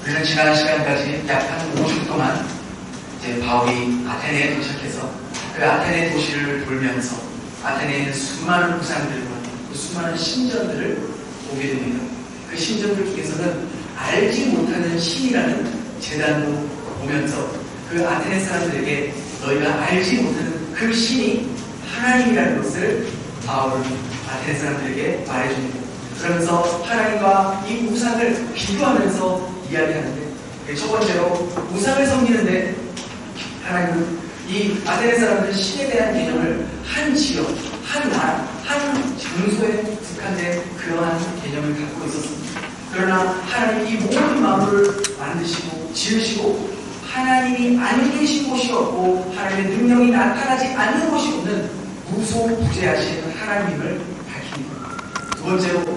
우리는 지난 시간까지 약 한 5주 동안 이제 바울이 아테네에 도착해서 그 아테네 도시를 돌면서 아테네에 있는 수많은 우상들과 그 수많은 신전들을 보게 됩니다. 그 신전들 중에서는 알지 못하는 신이라는 제단도 보면서 그 아테네 사람들에게 너희가 알지 못하는 그 신이 하나님이라는 것을 바울은 아테네 사람들에게 말해줍니다. 그러면서 하나님과 이 우상을 비교하면서 이야기하는데, 첫 번째로 우상을 섬기는데 하나님은 이 아테네 사람들 신에 대한 개념을 한 지역, 한 나라, 한 장소에 국한된 그러한 개념을 갖고 있었습니다. 그러나 하나님이 이 모든 만물을 만드시고 지으시고 하나님이 안 계신 곳이 없고 하나님의 능력이 나타나지 않는 곳이 없는 무소부재하신 하나님을 밝힙니다. 두 번째로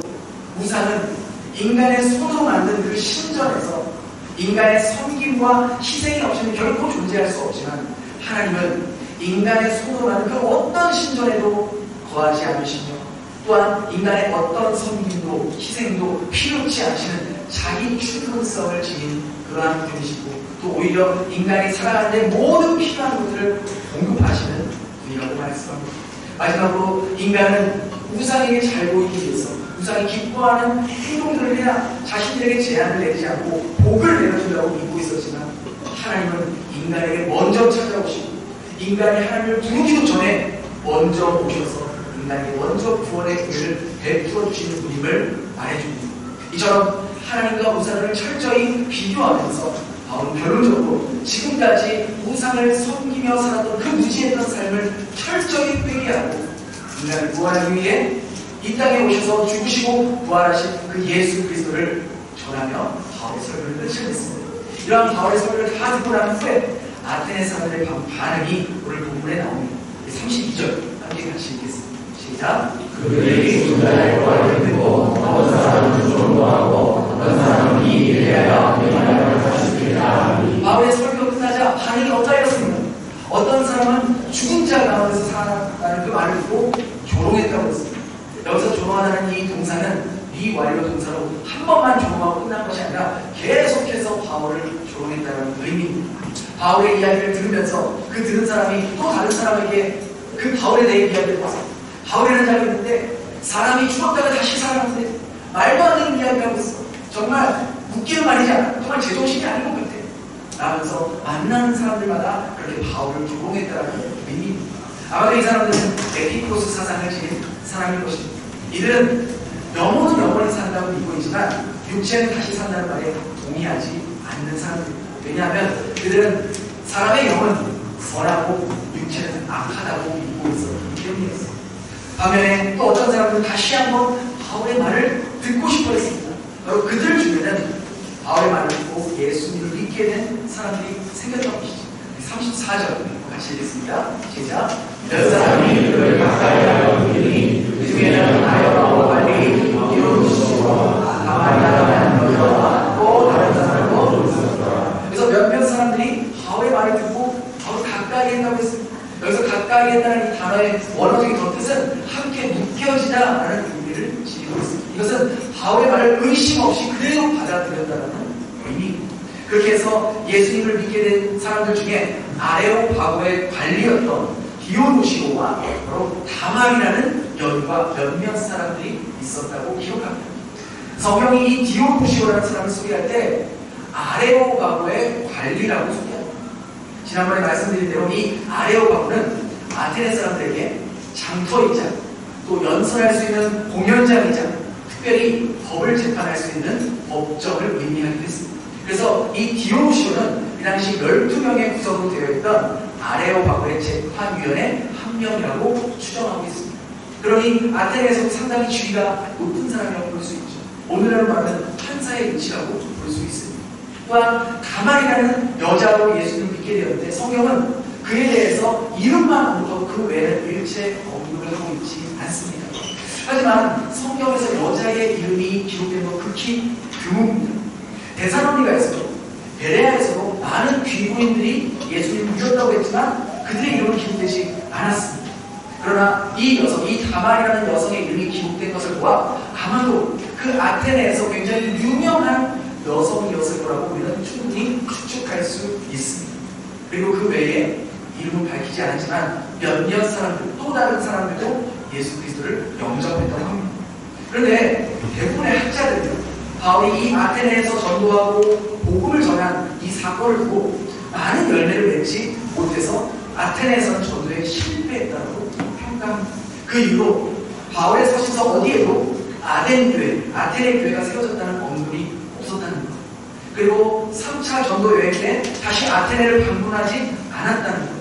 우상은 인간의 손으로 만든 그 신전에서 인간의 섬김과 희생이 없이는 결코 존재할 수 없지만 하나님은 인간의 손으로 만든 그 어떤 신전에도 거하지 않으시며 또한 인간의 어떤 섬김도 희생도 필요치 않으시는 자기 충분성을 지닌 그러한 분이시고 또 오히려 인간이 살아가는 데 모든 필요한 것들을 공급하시는 분이라고 말씀합니다. 마지막으로 인간은 우상에게 잘 보이기 위해서 우상이 기뻐하는 행동들을 해야 자신들에게 제한을 내지 않고 복을 내려준다고 믿고 있었지만 하나님은 인간에게 먼저 찾아오시고 인간이 하나님을 부르기도 전에 먼저 오셔서 인간에게 먼저 구원의 기회를 베풀어 주시는 분임을 말해줍니다. 이처럼 하나님과 우상을 철저히 비교하면서 바울은 결론적으로 지금까지 우상을 섬기며 살았던 그 무지했던 삶을 철저히 회개하고 인간을 구원하기 위해 이 땅에 오셔서 죽으시고 부활하신 그 예수 그리스도를 전하며 바울의 설교를 끝을 냈습니다. 이러한 바울의 설교를 다 듣고 난 후에 아테네 사람들의 반응이 오늘 본문에 나옵니다. 32절 함께 같이 읽겠습니다. 시작. 그들이 주자의 말을 듣고 어떤 사람은 존경하고 어떤 사람은 이익에 대하여 명령을 하시리라. 바울의 설교가 끝나자 반응이 어떠하였습니까? 어떤 사람은 죽은 자 가운데서 살아나는 그 말을 듣고 조롱했다고 했습니다. 여기서 조롱하는 이 동사는 미완료 동사로 한 번만 조롱하고 끝난 것이 아니라 계속해서 바울을 조롱했다는 의미입니다. 바울의 이야기를 들으면서 그 들은 사람이 또 다른 사람에게 그 바울에 대해 이야기를 했어요. 바울이라는 자가 있는데 사람이 죽었다가 다시 살아났는데 말도 안 되는 이야기를 하고 있어. 정말 웃기는 말이지 않아. 정말 제정신이 아닌 것 같아. 라면서 만나는 사람들마다 그렇게 바울을 조롱했다는 의미입니다. 아마도 이 사람들은 에피쿠로스 사상을 지닌 사람일 것입니다. 이들은 영혼은 영원히 산다고 믿고 있지만 육체는 다시 산다는 말에 동의하지 않는 사람들입니다. 왜냐하면 그들은 사람의 영혼은 선하고 육체는 악하다고 믿고 있었기 때문이었습니다. 반면에 또 어떤 사람들은 다시 한번 바울의 말을 듣고 싶어 했습니다. 바로 그들 중에는 바울의 말을 듣고 예수님을 믿게 된 사람들이 생겼던 것이죠. 34절 같이 읽겠습니다. 시작. 몇 사람이 그를 가까이 하여 이르니 그 중에는 아여라고 빨리 이루시고 가만히 하라는 너희와 또 다른 사람도 있었더라. 그래서 몇몇 사람들이 바울의 말을 듣고 바로 가까이 했다고 했습니다. 여기서 가까이 했다는 이 단어의 원어적인 뜻은 함께 묶여지다라는 의미를 지니고 있습니다. 이것은 바울의 말을 의심 없이 그대로 받아들였다는 의미입니다. 그렇게 해서 예수님을 믿게 된 사람들 중에 아레오파고의 관리였던 디오누시오와 바로 다말이라는 여인과 몇몇 사람들이 있었다고 기록합니다. 성경이 이 디오누시오라는 사람을 소개할 때 아레오파고의 관리라고 소개합니다. 지난번에 말씀드린 대로 이 아레오파고는 아테네 사람들에게 장터이자 또 연설할 수 있는 공연장이자 특별히 법을 재판할 수 있는 법정을 의미하기도 했습니다. 그래서 이 디오누시오는 그 당시 12명의 구성으로 되어 있던 아레오파고의 재판위원회 한 명이라고 추정하고 있습니다. 그러니 아테네에서 상당히 지위가 높은 사람이라고 볼 수 있죠. 오늘날로 말하면 판사의 위치라고 볼 수 있습니다. 또한 다말이라는 여자로 예수님을 믿게 되었는데 성경은 그에 대해서 이름만 언급하고 그 외에는 일체 언급을 하고 있지 않습니다. 하지만 성경에서 여자의 이름이 기록된 건 극히 드뭅니다. 데살로니가에서도 베레아에서도 많은 귀부인들이 예수님을 믿었다고 했지만 그들의 이름은 기록되지 않았습니다. 그러나 이 여성, 이 다말이라는 여성의 이름이 기록된 것을 보아 아마도 그 아테네에서 굉장히 유명한 여성이었을 거라고 우리는 충분히 추측할 수 있습니다. 그리고 그 외에 이름은 밝히지 않았지만 몇몇 사람들, 또 다른 사람들도 예수 그리스도를 영접했다고 합니다. 그런데 대부분의 학자들은 바울이 이 아테네에서 전도하고 복음을 전한 이 사건을 두고 많은 열매를 맺지 못해서 아테네에서는 전도에 실패했다고 평가합니다. 그 이후로 바울의 서신서 어디에도 아테네 교회가 세워졌다는 언급이 없었다는 것. 그리고 3차 전도 여행 때 다시 아테네를 방문하지 않았다는 것.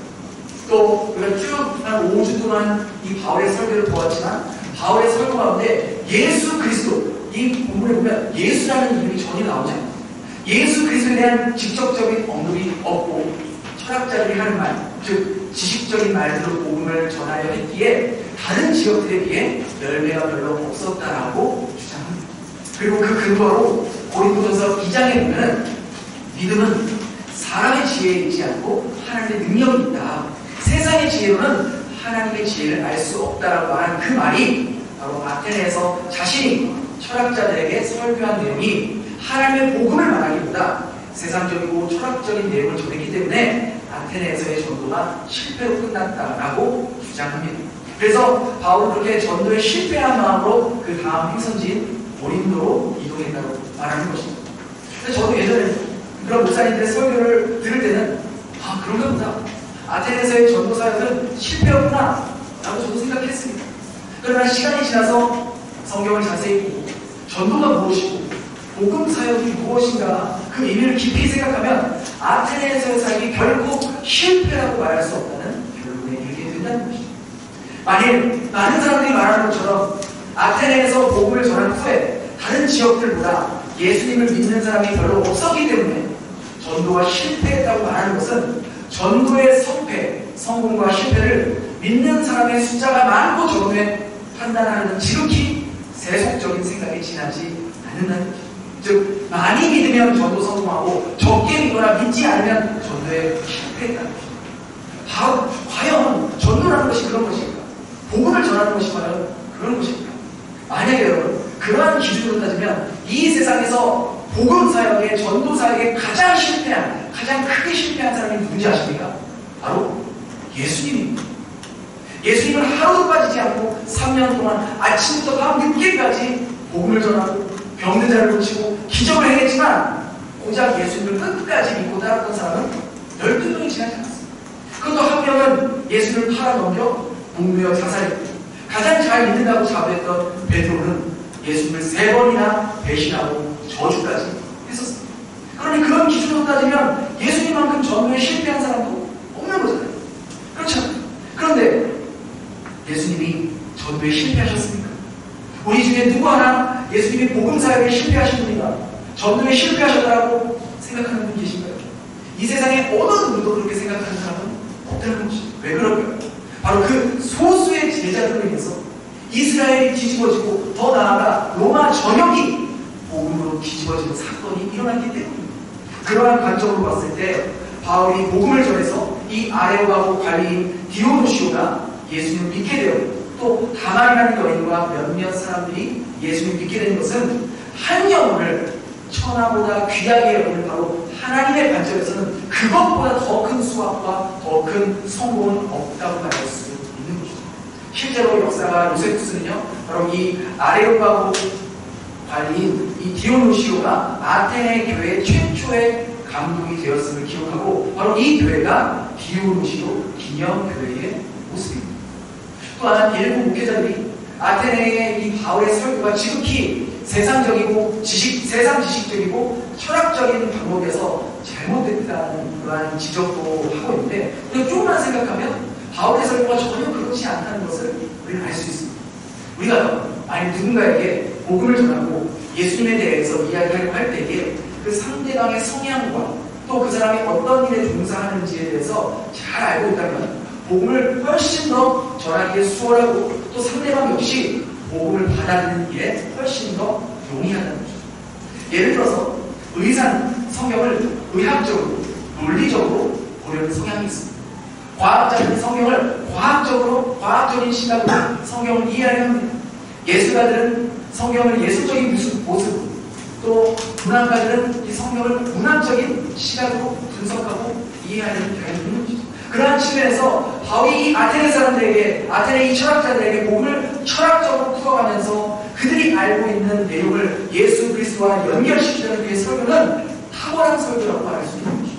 또 우리가 쭉 한 5주 동안 이 바울의 설교를 보았지만 바울의 설교 가운데 예수 그리스도, 이 본문에 보면 예수라는 이름이 전혀 나오지 않아요. 예수 그리스도에 대한 직접적인 언급이 없고 철학자들이 하는 말, 즉 지식적인 말들로 복음을 전하려 했기에 다른 지역들에 비해 열매가 별로 없었다라고 주장합니다. 그리고 그 근거로 고린도전서 2장에 보면 믿음은 사람의 지혜에 있지 않고 하나님의 능력이 있다. 세상의 지혜로는 하나님의 지혜를 알 수 없다라고 말한 그 말이 바로 아테네에서 자신이 철학자들에게 설교한 내용이 하나님의 복음을 말하기보다 세상적이고 철학적인 내용을 전했기 때문에 아테네에서의 전도가 실패로 끝났다라고 주장합니다. 그래서 바울은 그렇게 전도에 실패한 마음으로 그 다음 행선지인 고린도로 이동했다고 말하는 것입니다. 근데 저도 예전에 그런 목사님들의 설교를 들을 때는 그런가 보다. 아테네에서의 전도 사역은 실패였구나 라고 저도 생각했습니다. 그러나 시간이 지나서 성경을 자세히 보고 전도가 무엇이고 복음 사역이 무엇인가 그 의미를 깊이 생각하면 아테네에서의 사역이 결코 실패라고 말할 수 없다는 결론에 이르게 된다는 것입니다. 만일 많은 사람들이 말하는 것처럼 아테네에서 복음을 전한 후에 다른 지역들보다 예수님을 믿는 사람이 별로 없었기 때문에 전도가 실패했다고 말하는 것은 전도의 성공과 실패를 믿는 사람의 숫자가 많고 적음에 판단하는 지극히 세속적인 생각에 지나지 않는다는 것입니다. 즉 많이 믿으면 전도 성공하고 적게 믿거나 믿지 않으면 전도에 실패했다는 것입니다. 과연 전도라는 것이 그런 것일까? 복음을 전하는 것이 과연 그런 것일까? 만약에 여러분 그러한 기준으로 따지면 이 세상에서 복음 사역에 전도 사역에 가장 크게 실패한 사람이 누군지 아십니까? 바로 예수님입니다. 예수님은 하루도 빠지지 않고 3년 동안 아침부터 밤 늦게까지 복음을 전하고 병든 자를 고치고 기적을 행했지만 고작 예수님을 끝까지 믿고 따랐던 사람은 12명이 지나지 않았습니다. 그것도 한 명은 예수님을 팔아넘겨 목매어 자살했고 가장 잘 믿는다고 자부했던 베드로는 예수님을 3번이나 배신하고 저주까지 했었습니다. 그러니 그런 기준으로 따지면 예수님만큼 전도에 실패한 사람도 없는 거잖아요. 그렇죠? 그런데 예수님이 전도에 실패하셨습니까? 우리 중에 누구 하나 예수님이 복음 사역에 실패하신 분이가 전도에 실패하셨다고 생각하는 분 계신가요? 이 세상에 어느 누구도 그렇게 생각하는 사람은 없다는 것이죠. 왜 그럴까요? 바로 그 소수의 제자들로 인해서 이스라엘이 뒤집어지고 더 나아가 로마 전역이 복음으로 뒤집어지는 사건이 일어났기 때문입니다. 그러한 관점으로 봤을 때 바울이 복음을 전해서 이 아레오가고 관리인 디오노시오가 예수님을 믿게 되었고 또 다말이라는 여인과 몇몇 사람들이 예수님을 믿게 된 것은 한 영혼을 천하보다 귀하게 여기는 바로 하나님의 관점에서는 그것보다 더 큰 수확과 더 큰 성공은 없다고 말할 수 있는 것이죠. 실제로 역사가 요세푸스는요 바로 이 아레오가고 관리인 이 디오노시오가 아테네 교회 최초의 감독이 되었음을 기록하고 바로 이 교회가 디오노시오 기념교회의 모습입니다. 또한 일부 목회자들이 아테네의 이 바울의 설교가 지극히 세상적이고 세상 지식적이고 철학적인 방법에서 잘못됐다는 그러한 지적도 하고 있는데 우리가 조금만 생각하면 바울의 설교가 전혀 그렇지 않다는 것을 우리는 알 수 있습니다. 우리가 만약 누군가에게 복음을 전하고 예수님에 대해서 이야기하려고 할 때에 그 상대방의 성향과 또 그 사람이 어떤 일에 종사하는지에 대해서 잘 알고 있다면 복음을 훨씬 더 전하기에 수월하고 또 상대방 역시 복음을 받아들이는 일에 훨씬 더 용이하다는 거죠. 예를 들어서 의사는 성경을 의학적으로 논리적으로 보려는 성향이 있습니다. 과학자들은 성경을 과학적인 시각으로 성경을 이해하려 합니다. 예술가들은 성경을 예술적인 모습으로 또 문학가들은 이 성경을 문학적인 시각으로 분석하고 이해하는 경향이 있는 것이죠. 그러한 측면에서 바울이 이 아테네 사람들에게, 아테네 이 철학자들에게 복음을 철학적으로 풀어가면서 그들이 알고 있는 내용을 예수 그리스도와 연결시키는 그의 설교는 탁월한 설교라고 말할 수 있는 것이죠.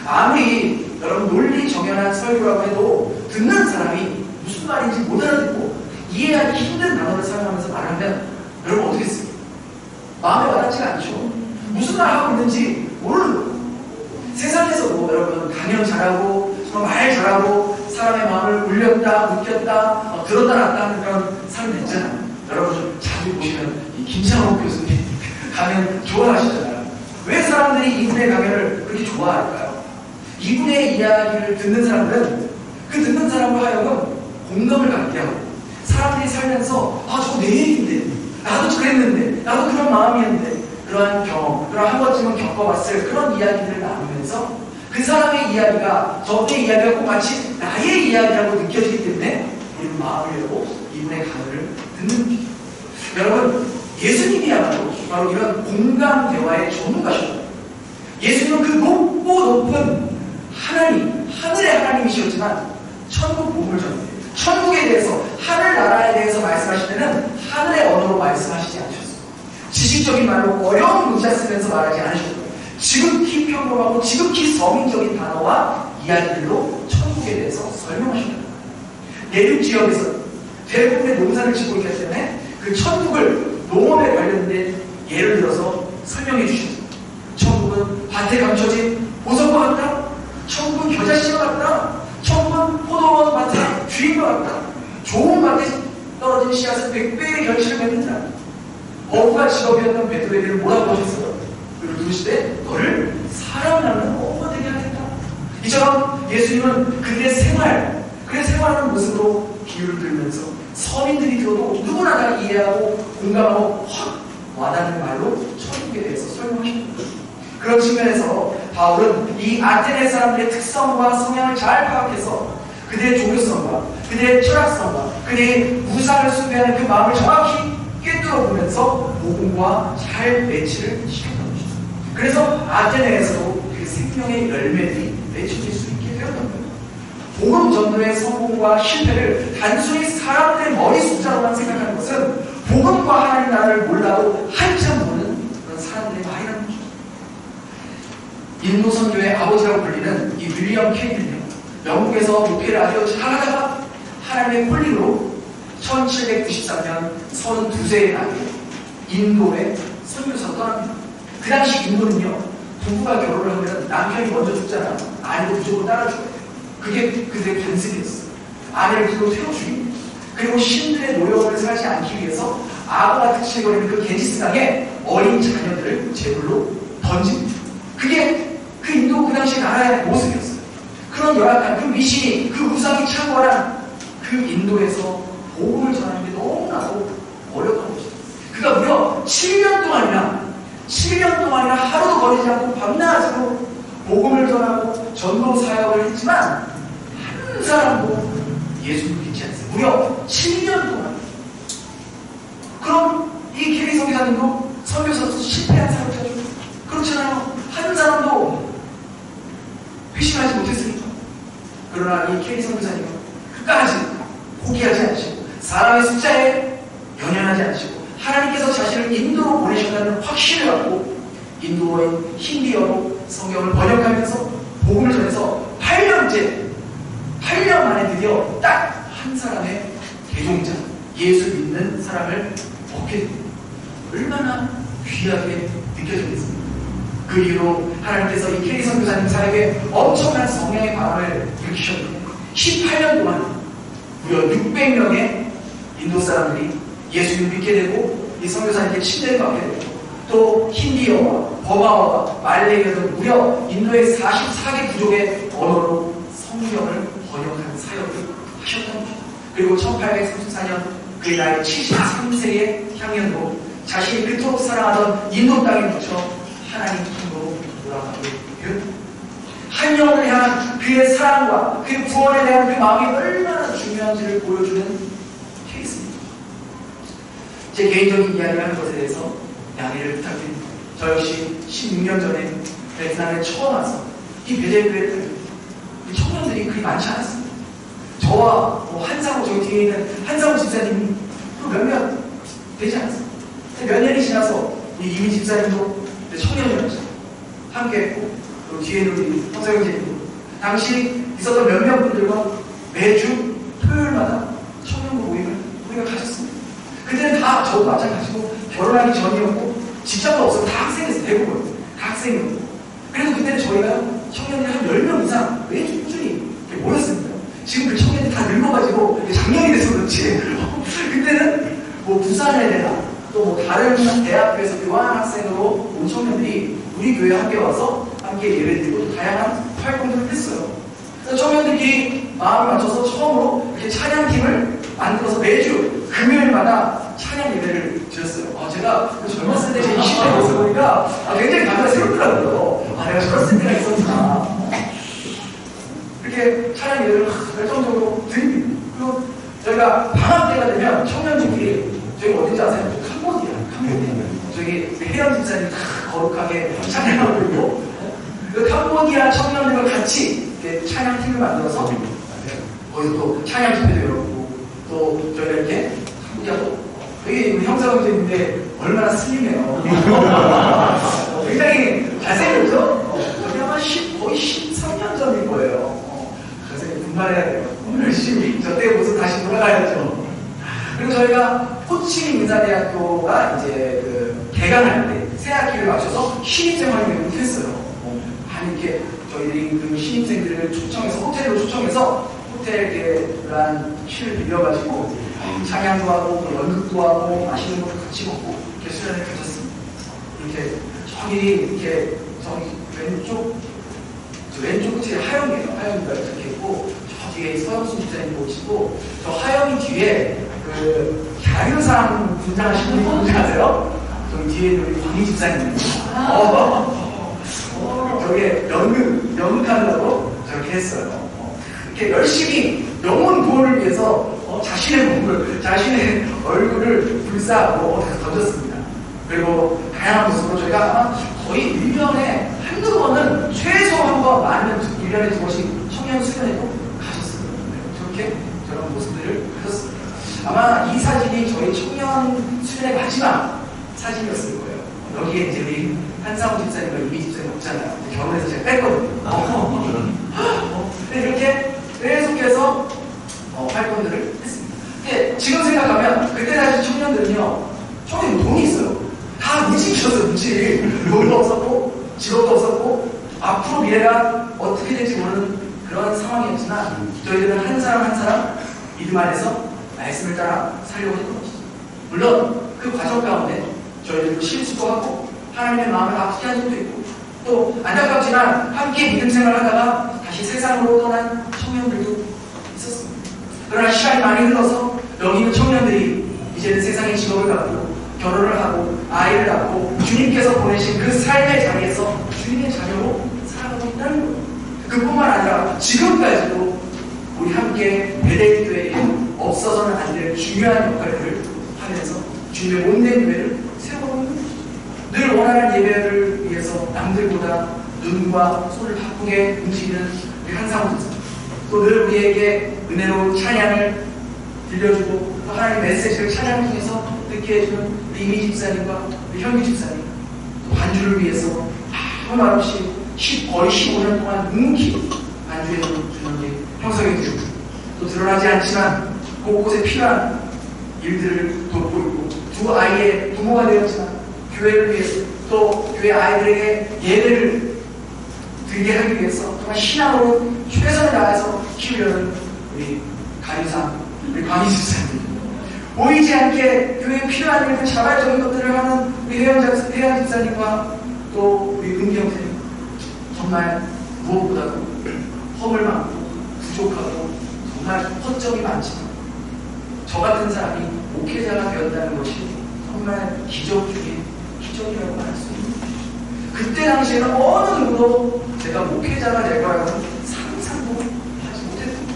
아무리 여러분 논리 정연한 설교라고 해도 듣는 사람이 무슨 말인지 못 알아듣고 이해하기 힘든 단어를 사용하면서 말하면 여러분 어떻게 했어요? 마음에 와닿지가 않죠. 무슨 말 하고 있는지 모르는 거예요. 세상에서도 여러분 강연 잘하고 말 잘하고 사람의 마음을 울렸다 웃겼다 들었다 놨다 하는 그런 사람들 있잖아요. 여러분 좀 자주 보시면 이 김창호 교수님 강연 좋아하시잖아요. 왜 사람들이 이분의 강연을 그렇게 좋아할까요? 이분의 이야기를 듣는 사람들은 그 듣는 사람과 하여금 공감을 갖게 하고 사람들이 살면서 저거 내 얘기인데 나도 그랬는데 나도 그런 마음이었는데 그러한 경험, 그런 한 번쯤은 겪어봤을 그런 이야기들을 나누면서 그 사람의 이야기가 저분의 이야기가 꼭 마치 나의 이야기라고 느껴지기 때문에 우리는 마음을 열고 이분의 강연을 듣는 것이죠. 여러분 예수님이야말로 바로 이런 공감 대화의 전문가셨어요. 예수님은 그 높고 높은 하나님, 하늘의 하나님이셨지만 천국 복음을 전해요. 천국에 대해서, 하늘나라에 대해서 말씀하실 때는 하늘의 언어로 말씀하시지 않으셨어요. 지식적인 말로 어려운 문자 쓰면서 말하지 않으셨고요. 지극히 평범하고 지극히 서민적인 단어와 이야기들로 천국에 대해서 설명하셨다. 내륙 지역에서 대부분의 농사를 짓고 있기 때문에 그 천국을 농업에 관련된 예를 들어서 설명해 주셨습니다. 천국은 밭에 감춰진 보석과 같다. 천국은 겨자씨와 같다. 천국은 포도원 밭의 주인과 같다. 좋은 밭에 떨어진 씨앗은 100배의 결실을 맺는다. 어부가 직업이었던 베드로에게를 뭐라고 하셨어요? 그리고 두시되 너를 사람 낳는 어부가 되게 하겠다. 이처럼 예수님은 그들의 생활, 그의 생활하는 모습으로 비유를 들면서 서민들이 들어도 누구나 다 이해하고 공감하고 확 와닿는 말로 천국에 대해서 설명하십니다. 그런 측면에서 바울은 이 아테네 사람들의 특성과 성향을 잘 파악해서 그들의 종교성과 그들의 철학성과 그들의 우상을 숭배하는 그 마음을 정확히 꿰뚫어보면서 복음과 잘 매치를 시켰던 것이죠. 그래서 아테네에서도 그 생명의 열매들이 맺혀질 수 있게 되었던 거예요. 복음 전도의 성공과 실패를 단순히 사람들의 머리 숫자로만 생각하는 것은 복음과 하나님 나라를 몰라도 한참 모르는 그런 사람들의 말이라는 거죠. 인도 선교의 아버지라고 불리는 이 윌리엄 케이는요, 영국에서 목회를 아주 잘하다가 하나님의 콜링으로 1793년 32세의 나이에 인도에 선교사로 떠납니다. 그 당시 인도는요, 부부가 결혼을 하면 남편이 먼저 죽잖아요. 아내도 무조건 따라 죽어요. 그게 그들의 관습이었어요. 아내를 그대로 태워 죽입니다. 그리고 신들의 노역을 살지 않기 위해서 악어가 특실거리는 그 게니스 강에 어린 자녀들을 제물로 던집니다. 그게 그 인도 그 당시 나라의 모습이었어요. 그런 열악한 그 미신이, 그 우상이 창궐한 그 인도에서 복음을 전하는 게 너무나도 어려운 것이죠. 그가 무려 7년 동안이나 하루도 거리지 않고 밤낮으로 복음을 전하고 전도 사역을 했지만 한 사람도 예수를 믿지 않았어요. 무려 7년 동안. 그럼 이 케리 선교사님도 선교사로서 실패한 사람이죠. 그렇잖아요. 한 사람도 회심하지 못했으니까. 그러나 이 케리 선교사님은 끝까지 포기하지 않으시고 사람의 숫자에 연연하지 않으시고 하나님께서 자신을 인도로 보내셨다는 확신을 갖고 인도어인 힌디어로 성경을 번역하면서 복음을 전해서 8년 만에 드디어 딱 한 사람의 대종자, 예수 믿는 사람을 얻게 됩니다. 얼마나 귀하게 느껴지겠습니까? 그 이후로 하나님께서 이 케리 선교사님 사에게 엄청난 성령의 바람을 일으키셨는데 18년 동안 무려 600명의 인도 사람들이 예수님을 믿게 되고 이 선교사님께 침례를 받게 되고 또 힌디어와 버마어와 말레이어 등 무려 인도의 44개 부족의 언어로 성경을 번역하는 사역을 하셨던 것입니다. 그리고 1834년 그의 나이 73세의 향연으로 자신이 그토록 사랑하던 인도 땅에 묻혀 하나님 품으로 돌아가게 되었습니다. 한 영혼을 향한 그의 사랑과 그의 구원에 대한 그 마음이 얼마나 중요한지를 보여주는 케이스입니다. 제 개인적인 이야기를 하는 것에 대해서 양해를 부탁드립니다. 저 역시 16년 전에 베트남에 처음 와서 이 베델교회 청년들이 그리 많지 않았습니다. 저와 한상우, 저기 뒤에 있는 한상우 집사님이 또 몇몇 되지 않았습니다. 몇 년이 지나서 이미 집사님도 청년이었죠. 함께 했고, 또 뒤에는 우리 형사형제님도 당시 있었던 몇몇 분들과 매주 토요일마다 청년부 모임을 우리가 가졌습니다. 그때는 다 저도 마찬가지고 결혼하기 전이었고 직장도 없어서 다 학생이었어요. 대부분 다 학생이었고, 그래서 그때는 저희가 청년들이 한 10명 이상 매주 꾸준히 모였습니다. 지금 그 청년들이 다 늙어가지고 작년이 돼서 그렇지 그때는 뭐 부산에대나 또 뭐 다른 대학교에서 교환학생으로 온 청년들이 우리 교회에 함께 와서 함께 예배드리고 또 다양한 활동들을 했어요. 그래서 청년들끼리 마음을 맞춰서 처음으로 이렇게 찬양팀을 만들어서 매주 금요일마다 찬양 예배를 드렸어요. 제가 젊었을 때 제 20대 모습 보니까 굉장히 감회가 새롭더라고요. 내가 젊었을 때가 있었구나. 이렇게 찬양 예배를 열정적으로 드립니다. 그리고 저희가 방학 때가 되면 청년들끼리, 저희 어딘지 아세요? 캄보디아. 저기 혜연 집사님이 다 거룩하게 찬양하고 있고, 그 캄보디아 청년들과 같이 이렇게 찬양팀을 만들어서 거기서 또 찬양 집회도 열었고, 또 저희가 이렇게 캄보디아도 여기 우리 형사형제인데 얼마나 슬림해요. 굉장히 잘생겼죠? 저기 아마 거의 13년 전일 거예요. 그래서 분발해야 돼요. 오늘 열심히 저때 모습 다시 돌아가야죠. 그리고 저희가 호치민 인사대학교가 이제 그 개강할 때 새 학기를 맞춰서 신입생활을 했어요. 아니 이렇게 저희들이 그 신입생들을 초청해서 호텔로 초청해서 호텔 그런 실을 빌려가지고 찬양도 하고 연극도 하고 맛있는 것도 같이 먹고 이렇게 수련을 펼쳤습니다. 이렇게 저기 이렇게 저기 왼쪽 끝이 하영이에요. 하영이가 이렇게 있고 저 뒤에 서영순 집사님 보시고 저 하영이 뒤에 그 자유상 분장하시는 분 뭔지 아세요? 저기 뒤에 우리 광희 집사님입니다. 저게 연극하려고 저렇게 했어요. 이렇게 열심히 영혼 구원을 위해서 자신의 몸을, 자신의 얼굴을 불사하고 던졌습니다. 그리고 다양한 모습으로 저희가 아마 거의 1년에 한두 번은 최소 한 번, 많으면 1년에 2번씩 청년 수련회도 가셨습니다. 저렇게 저런 모습들을 가졌습니다. 아마 이 사진이 저희 청년 수련회 마지막 사진이었을 거예요. 여기에 이제 우리 한상우 집사님과 이미 집사님 없잖아요. 결혼해서 제가 뺐거든요. 근데 이렇게 계속해서 활동들을 했습니다. 근데 지금 생각하면 그때 당시 청년들은요, 처음에 돈이 있어요. 다 무직이셨어요. 무직. 돈도 없었고 직업도 없었고 앞으로 미래가 어떻게 될지 모르는 그런 상황이었지만 저희들은 한 사람 한 사람 믿음 안에서 말씀을 따라 살려고 했던 것이죠. 물론 그 과정 가운데 저희들도 실수도 하고 하나님의 마음을 아프게 한 적도 있고 또 안타깝지만 함께 믿음 생활을 하다가 다시 세상으로 떠난 청년들도 있었습니다. 그러나 시간이 많이 흘러서 여기 있는 청년들이 이제는 세상의 직업을 갖고 결혼을 하고 아이를 낳고 주님께서 보내신 그 삶의 자리에서 주님의 자녀로 살아가고 있다는 거예요. 그뿐만 아니라 지금까지도 우리 함께 베델교회에 없어서는 안 될 중요한 역할들을 하면서 주님의 몸된 교회를 세워가고 있는 거죠. 늘 원하는 예배를 위해서 남들보다 눈과 손을 바꾸게 움직이는 우리 한상우 집사, 또 늘 우리에게 은혜로운 찬양을 들려주고 또 하나님의 메시지를 찬양 통해서 듣게 해주는 우리 이미 집사님과 우리 현규 집사님, 또 반주를 위해서 아무 말 없이 거의 15년 동안 묵묵히 반주해주는 우리 형석이 주고 또 드러나지 않지만 곳곳에 필요한 일들을 돕고 있고 두 아이의 부모가 되었지만 교회를 위해서 또 교회 아이들에게 예배를 드리게 하기 위해서 정말 신앙으로 최선을 다해서 키우려는 우리 가리상, 우리 광희 집사님, 보이지 않게 교회에 필요한 일들 자발적인 것들을 하는 우리 혜연 집사님과 또 우리 은기 형사님, 정말 무엇보다도 허물 많고 부족하고 정말 허점이 많지만 저 같은 사람이 목회자가 되었다는 것이 정말 기적 중에 기적이라고 말할 수 있는 것이죠. 그때 당시에는 어느 누구도 제가 목회자가 될 거라고는 상상도 하지 못했습니다.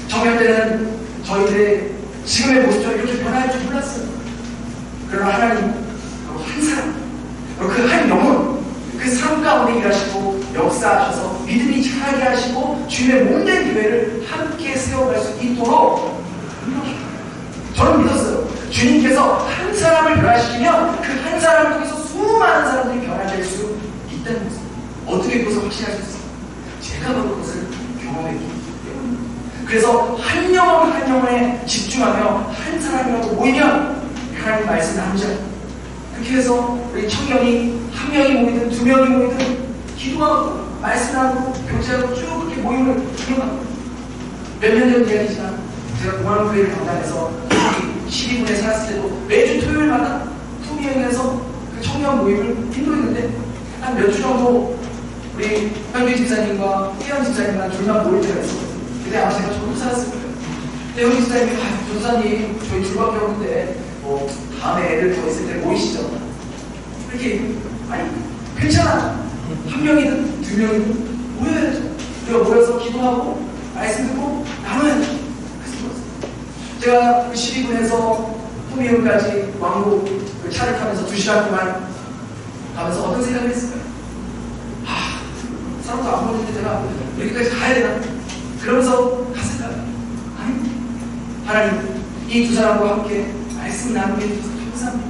청년 때는 저희들의 지금의 모습처럼 이렇게 변할 줄 몰랐어요. 그러나 하나님 한 사람 그 한 영혼, 그 삶 가운데 일하시고 역사하셔서 믿음이 자라게 하시고 주님의 몸된 교회를 함께 세워갈 수 있도록 저는 믿었어요. 주님께서 한 사람을 변화시키면 그 한 사람을 통해서 수많은 사람들이 변화될 수 있다는 것을 어떻게 그것을 확신할 수 있어요? 제가 바로 그것을 경험했기 때문에. 그래서 한 영혼 한 영혼에 집중하며 한 사람이라도 모이면 하나님 말씀 나누자. 그렇게 해서 우리 청년이 한 명이 모이든 두 명이 모이든 기도하고 말씀 나누고 교제하고 쭉 그렇게 모임을 운영하고 몇 년 전 이야기지만 제가 공항교회를 담당해서 12분에 살았을 때도 매주 토요일마다 투비행에서 그 청년 모임을 인도했는데 한 몇 주 정도 우리 현규 집사님과 태연 집사님과 둘만 모일 때가 있었거든요. 그때 아마 제가 저도 살았을 거예요. 근데 현규 집사님이 전사님 저희 둘밖에 없는데 뭐 다음에 애들 더 있을 때 모이시죠. 이렇게 아니 괜찮아. 한 명이든 두 명이든 모여야죠. 우리가 모여서 기도하고 말씀 듣고 나눠야죠. 그래서 모였어요. 제가 그 12분에서 후미움까지 왕복 그 차를 타면서 2시간 동안 가면서 어떤 생각을 했을까요? 사람도 안 보는데 제가 여기까지 가야 되나? 그러면서 갔을까요? 아니, 하나님 이 두 사람과 함께 말씀 나누게 해주셔서 감사합니다.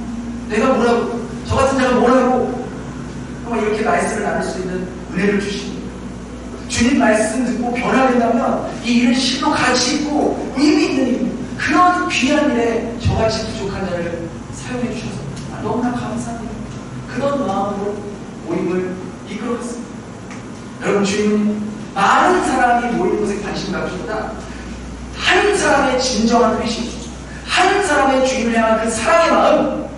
내가 뭐라고, 저 같은 자가 뭐라고 정말 이렇게 말씀을 나눌 수 있는 은혜를 주십니다. 주님 말씀 듣고 변화된다면 이 일은 실로 가치 있고 의미 있는 일, 그런 귀한 일에 저같이 부족한 자를 사용해 주셔서 너무나 감사합니다. 그런 마음으로 모임을 이끌어갔습니다. 여러분, 주님은 많은 사람이 모이는 것에 관심을 갖기보다 한 사람의 진정한 회심, 한 사람의 주님을 향한 그 사랑의 마음,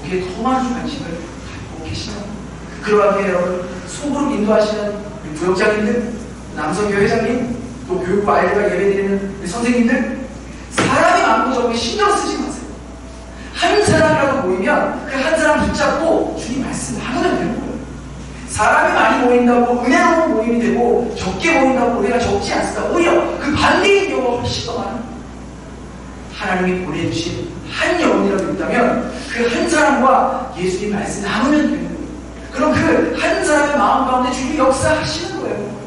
거기에 더 많은 관심을 갖고 계시다. 그러하기에 여러분, 소그룹 인도하시는 부역장님들, 남성교회 회장님, 또 교육부 아이들과 예배드리는 선생님들, 사람이 많고 적게 신경 쓰지 마세요. 한 사람이라도 모이면 그 한 사람 붙잡고 주님 말씀 나누면 되는 거예요. 사람이 많이 모인다고 은혜로운 모임이 되고 적게 모인다고 우리가 적지 않습니다. 오히려 그 반대인 경우가 훨씬 더 많아요. 하나님이 보내주신 한 영혼이라도 있다면 그 한 사람과 예수님 말씀 나누면 되는 거예요. 그럼 그 한 사람의 마음 가운데 주님이 역사하시는 거예요.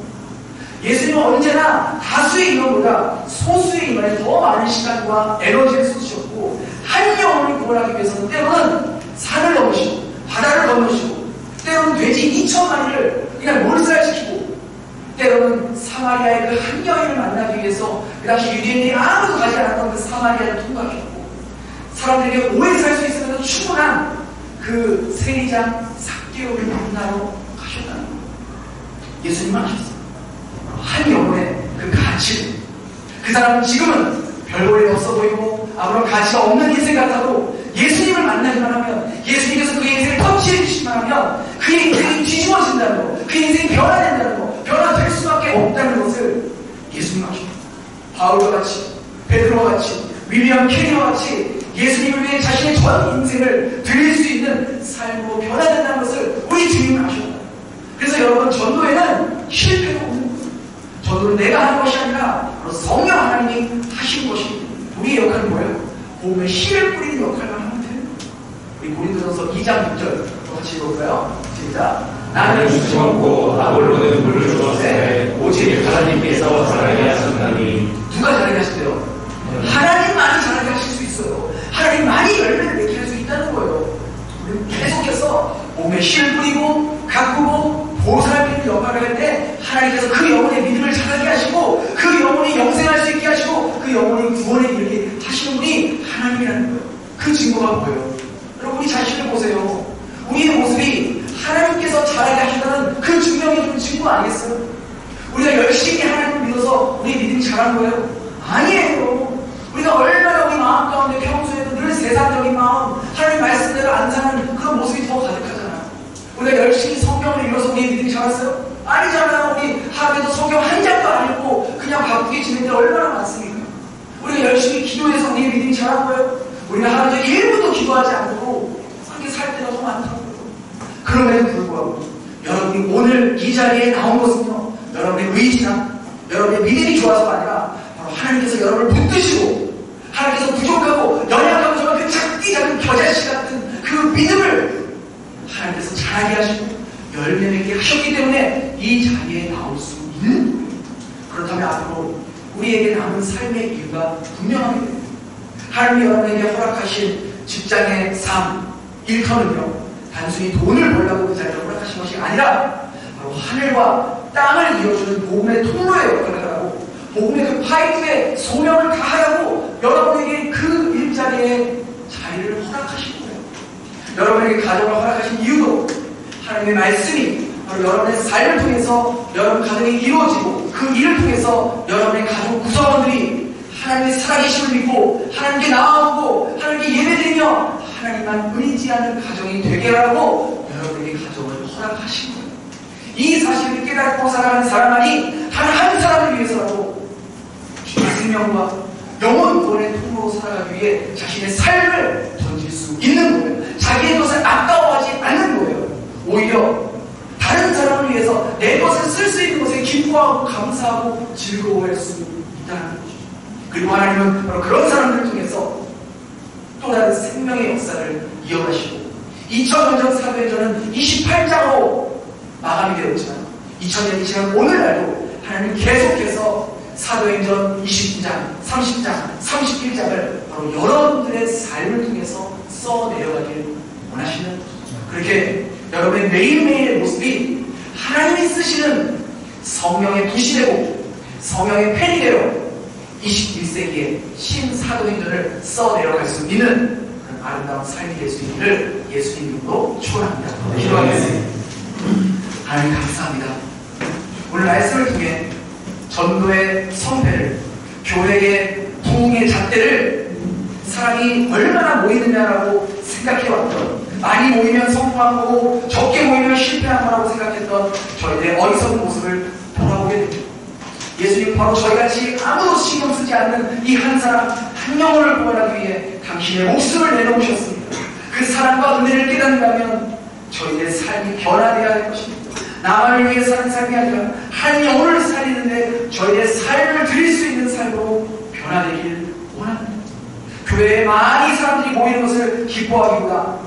예수님은 언제나 다수의 인원보다 소수의 인원에 더 많은 시간과 에너지를 쏟으셨고 한 영혼을 구원하기 위해서는 때로는 산을 넘으시고 바다를 건너시고 때로는 돼지 2,000마리를 그냥 몰살시키고 때로는 사마리아의 그 한 여인을 만나기 위해서 그 당시 유대인들이 아무도 가지 않았던 그 사마리아를 통과했고 사람들에게 오래 살 수 있으면서 충분한 그 세리장 삭개오를 만나러 가셨다는 거예요. 예수님은 하셨어요. 한 영혼의 그 가치를, 그 사람은 지금은 별볼일 없어 보이고 아무런 가치가 없는 인생 같아도 예수님을 만나기만 하면, 예수님께서 그의 인생을 터치해 주시기만 하면 그의 인생이 뒤집어진다는 거, 그의 인생이 변화된다는 거, 변화될 수밖에 없다는 것을 예수님 아십니다. 바울과 같이, 베드로와 같이, 윌리엄 캐리와 같이 예수님을 위해 자신의 전 인생을 드릴 수 있는 삶으로 변화된다는 것을 우리 주님은 아십니다. 그래서 여러분, 전도에는 실패가 없는 거예요. 전도는 내가 하는 것이 아니라 바로 성령 하나님이 하신 것이, 우리의 역할은 뭐예요? 몸에 힘을 뿌리는 역할만 하면 되는 거예요. 우리 고린도전서 2장 6절 같이 읽어볼까요? 시작. 나는 이치 없고 아볼로는 물을 주었으되 오직 하나님께서 자라게 하셨나니. 누가 자라게 하신대요? 하나님만이 자라게 하실 수 있어요. 하나님만이 열매를 맺게 할 수 있다는 거예요. 우리는 계속해서 몸에 힘을 뿌리고 가꾸고 보살피는 역할을 할 때 하나님께서 그 영혼의 믿음을 자라게 하시고 그 영혼이 영생할 수 있게 하시고 그 영혼이 구원에 이르게 하시는 분이 하나님이라는 거예요. 그 증거가 뭐예요? 여러분, 우리 자신을 보세요. 우리의 모습이 하나님께서 자라게 하신다는 그 증명이 좀 증거 아니겠어요? 우리가 열심히 하나님을 믿어서 우리 믿음이 자란 거예요? 아니에요. 우리가 얼마나 우리 마음 가운데 평소에도 늘 세상적인 마음, 하나님 말씀대로 안 사는 그런 모습이 더 가득하잖아요. 우리가 열심히 성경을 읽어서 우리의 믿음이 자랐어요? 아니잖아요. 우리 하루에도 성경 한 장도 안 읽고 그냥 바쁘게 지내는 데 얼마나 많습니까? 우리가 열심히 기도해서 우리의 믿음이 자란 거예요? 우리가 하루에 1분도 기도하지 않고 그렇게 살 때가 더 많다고요. 그럼에도 불구하고 여러분이 오늘 이 자리에 나온 것은요, 여러분의 의지나 여러분의 믿음이 좋아서가 아니라 바로 하나님께서 여러분을 붙드시고 하나님께서 부족하고 연약하고 정말 그 작디 작은 겨자씨 같은 그 믿음을 하나님께서 잘 자라게 하시고 열매 맺게 하셨기 때문에 이 자리에 나올 수 있는 거예요. 그렇다면 앞으로 우리에게 남은 삶의 이유가 분명하게 됩니다. 하나님이 여러분에게 허락하신 직장의 삶, 일터는요, 단순히 돈을 벌려고 그 자리를 허락하신 것이 아니라 바로 하늘과 땅을 이어주는 복음의 통로의 역할을 하고 복음의 그 파이프에 소명을 다하라고 여러분에게 그 일자리에 자리를 허락하신 거예요. 여러분에게 가정을 허락하신 이유도 하나님의 말씀이 바로 여러분의 삶을 통해서 여러분 가정이 이루어지고 그 일을 통해서 여러분의 가족 구성원들이 하나님의 살아계심을 믿고 하나님께 나아오고 하나님께 예배드리며 하나님만 의지하는 가정이 되게 하라고 여러분에게 가정을 허락하신 거예요. 이 사실을 깨닫고 살아가는 사람만이 단 한 사람을 위해서라도 생명과 영혼 구원의 통로로 살아가기 위해 자신의 삶을 던질 수 있는 거예요. 자기의 것을 아까워하지 않는 거예요. 오히려 다른 사람을 위해서 내 것을 쓸 수 있는 것에 기뻐하고 감사하고 즐거워할 수 있다는 거죠. 그리고 하나님은 바로 그런 사람들을 통해서 또 다른 생명의 역사를 이어가시고 2000년 전 사도행전은 28장으로 마감이 되었지만 2000년이 지난 오늘날도 하나님 계속해서 사도행전 29장, 30장, 31장을 바로 여러분들의 삶을 통해서 써내려가길 원하시는 거죠. 그렇게 여러분의 매일매일의 모습이 하나님이 쓰시는 성령의 부시되고 성령의 펜이 되어 21세기의 신사도행전을 써내려갈 수 있는 그런 아름다운 삶이 될 수 있기를 예수님 이름으로 축원합니다. 기도하겠습니다. 하나님 감사합니다. 오늘 말씀을 통해 전도의 성패를, 교회의 부흥의 잣대를 사람이 얼마나 모이느냐라고 생각해왔던, 많이 모이면 성공한 거고 적게 모이면 실패한 거라고 생각했던 저희의 어리석은 모습을 돌아보게 됩니다. 예수님 바로 저희같이 아무도 신경 쓰지 않는 이 한 사람 한 영혼을 구원하기 위해 당신의 목숨을 내놓으셨습니다. 그 사랑과 은혜를 깨닫는다면 저희의 삶이 변화되어야 할 것입니다. 나만을 위해 사는 삶이 아니라 한 영혼을 살리는데 저희의 삶을 드릴 수 있는 삶으로 변화되길 원합니다. 교회에 많이 사람들이 모이는 것을 기뻐하기보다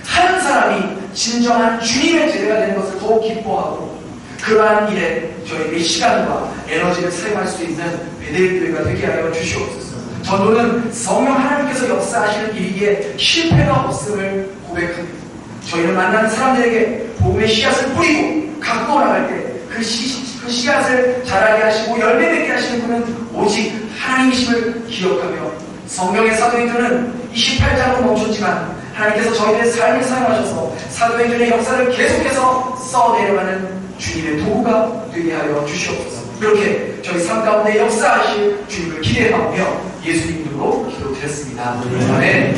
한 사람이 진정한 주님의 제자가 되는 것을 더욱 기뻐하고 그러한 일에 저희의 시간과 에너지를 사용할 수 있는 베델교회가 되게 하여 주시옵소서. 전도는 성령 하나님께서 역사하시는 일이기에 실패가 없음을 고백합니다. 저희는 만나는 사람들에게 복음의 씨앗을 뿌리고 갖고 나갈 때 그 씨앗을 자라게 하시고 열매 맺게 하시는 분은 오직 하나님이심을 기억하며 성령의 사도행전은 28장으로 멈췄지만 하나님께서 저희의 삶을 사용하셔서 사도행전의 역사를 계속해서 써내려가는 주님의 도구가 되게 하여 주시옵소서. 그렇게 저희 삶 가운데 역사하실 주님을 기대하며 예수님 이름으로 기도드렸습니다. 아멘.